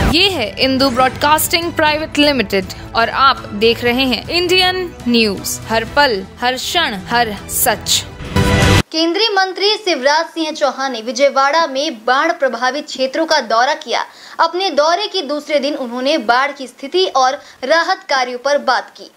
ये है Indu broadcasting private limited और आप देख रहे हैं इंडियन न्यूज, हर पल, हर क्षण, हर सच। केंद्रीय मंत्री शिवराज सिंह चौहान ने विजयवाड़ा में बाढ़ प्रभावित क्षेत्रों का दौरा किया। अपने दौरे के दूसरे दिन उन्होंने बाढ़ की स्थिति और राहत कार्यों पर बात की।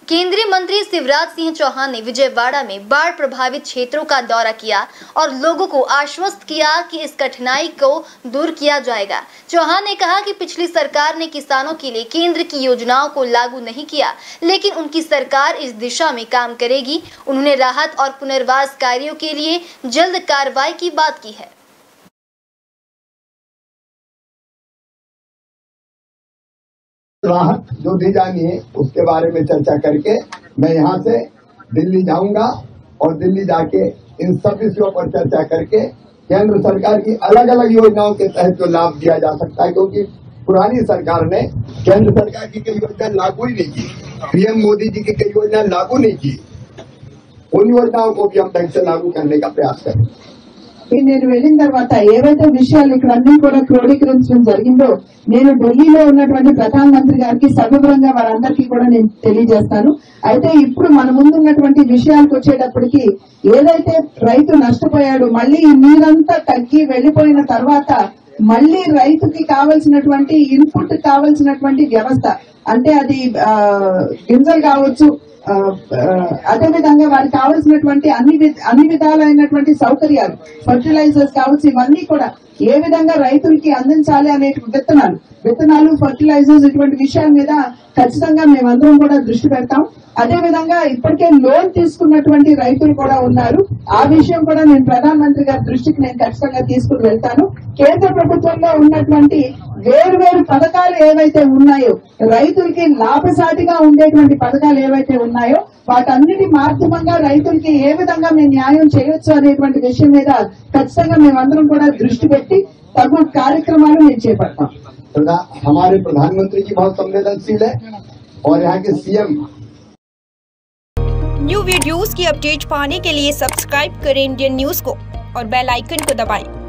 केंद्रीय मंत्री शिवराज सिंह चौहान ने विजयवाड़ा में बाढ़ प्रभावित क्षेत्रों का दौरा किया और लोगों को आश्वस्त किया कि इस कठिनाई को दूर किया जाएगा। चौहान ने कहा कि पिछली सरकार ने किसानों के लिए केंद्र की योजनाओं को लागू नहीं किया, लेकिन उनकी सरकार इस दिशा में काम करेगी। उन्होंने राहत और पुनर्वास कार्यों के लिए जल्द कार्रवाई की बात की है। राहत जो दी जानी है उसके बारे में चर्चा करके मैं यहाँ से दिल्ली जाऊंगा और दिल्ली जाके इन सब विषयों पर चर्चा करके केंद्र सरकार की अलग अलग योजनाओं के तहत जो लाभ दिया जा सकता है, क्योंकि पुरानी सरकार ने केंद्र सरकार की कई योजना लागू ही नहीं की, पीएम मोदी जी की कई योजना लागू नहीं की। उन योजनाओं को भी हम ढंग से लागू करने का प्रयास करें। నేను వెళ్ళిన తర్వాత ఏవైతే విషయాలు ఇక్కడ అన్ని కూడా క్రోడీకరించడం జరిగిందో నేను ఢిల్లీలో ఉన్నటువంటి ప్రధానమంత్రి గారికి సవివరంగా వారందరికీ కూడా నేను తెలియజేస్తాను. అయితే ఇప్పుడు మన ముందు ఉన్నటువంటి విషయాలకు వచ్చేటప్పటికి ఏదైతే రైతు నష్టపోయాడు, మళ్ళీ ఈ నీరంతా తగ్గి వెళ్లిపోయిన తర్వాత మళ్ళీ రైతుకి కావాల్సినటువంటి ఇన్పుట్ కావాల్సినటువంటి వ్యవస్థ, అంటే అది గింజలు కావచ్చు, అదే విధంగా వారికి కావాల్సినటువంటి అన్ని విధాలైనటువంటి సౌకర్యాలు, ఫర్టిలైజర్స్ కావచ్చు, ఇవన్నీ కూడా ఏ విధంగా రైతులకి అందించాలి అనే విత్తనాలు, ఫర్టిలైజర్స్, ఇటువంటి విషయాల మీద ఖచ్చితంగా మేమందరం కూడా దృష్టి పెడతాం. అదే విధంగా ఇప్పటికే లోన్ తీసుకున్నటువంటి రైతులు కూడా ఉన్నారు. ఆ విషయం కూడా నేను ప్రధానమంత్రి గారి దృష్టికి నేను ఖచ్చితంగా తీసుకుని వెళ్తాను. కేంద్ర ప్రభుత్వంలో ఉన్నటువంటి వేరు పథకాలు ఏవైతే ఉన్నాయో, రైతులకి లాభసాటిగా ఉండేటువంటి పథకాలు ఏవైతే ఉన్నాయో వాటన్నిటి మాధ్యమంగా రైతులకి ఏ విధంగా మేము న్యాయం చేయొచ్చు అనేటువంటి విషయం మీద ఖచ్చితంగా మేమందరం కూడా దృష్టి పెట్టి తగు కార్యక్రమాలు మేము చేపడతాం. हमारे प्रधानमंत्री जी बहुत संवेदनशील है और यहाँ के सीएम। न्यू वीडियोस की अपडेट पाने के लिए सब्सक्राइब करें इंडियन न्यूज को और बेल आइकन को दबाएं।